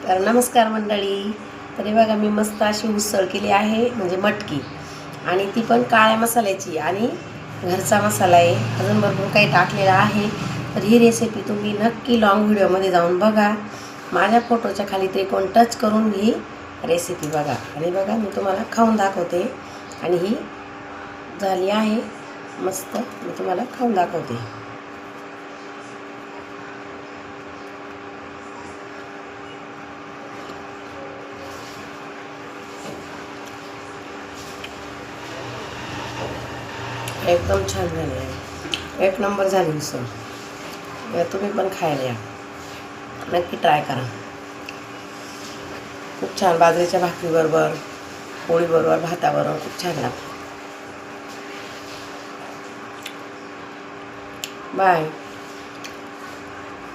तर नमस्कार मंडळी. तरी बघा मी मस्त अशी उसळ केली आहे, म्हणजे मटकी, आणि ती पण काळ्या मसाल्याची आणि घरचा मसाला आहे. अजून भरपूर काही टाकलेलं आहे. तर ही रेसिपी तुम्ही नक्की लॉंग व्हिडिओमध्ये जाऊन बघा. माझ्या फोटोच्या खाली त्रिकोण टच करून ही रेसिपी बघा. आणि बघा मी तुम्हाला खाऊन दाखवते. आणि ही झाली आहे मस्त. मी तुम्हाला खाऊन दाखवते. एकदम छान झाली आहे, एक नंबर झाली उसळ. तुम्ही पण खायला या, नक्की ट्राय करा. खूप छान बाजरीच्या भाकरीबरोबर, पोळीबरोबर, भाताबरोबर खूप छान लागतं. बाय.